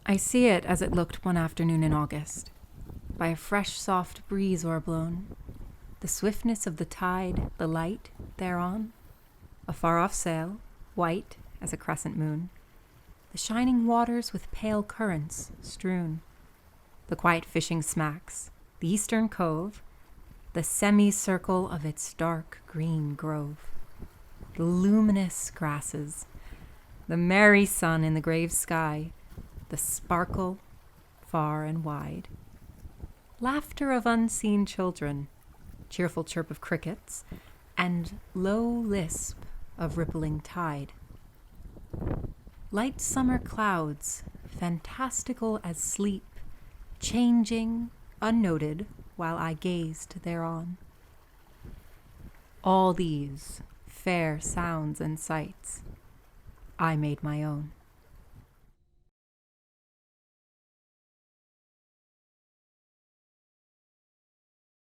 I see it as it looked one afternoon in August, by a fresh soft breeze o'erblown, the swiftness of the tide, the light thereon, a far-off sail, white as a crescent moon, the shining waters with pale currants strewn, the quiet fishing smacks, the eastern cove, the semicircle of its dark green grove, the luminous grasses, the merry sun in the grave sky, the sparkle far and wide, laughter of unseen children, cheerful chirp of crickets, and low lisp of rippling tide. Light summer clouds, fantastical as sleep, changing, unnoted, while I gazed thereon. All these fair sounds and sights I made my own.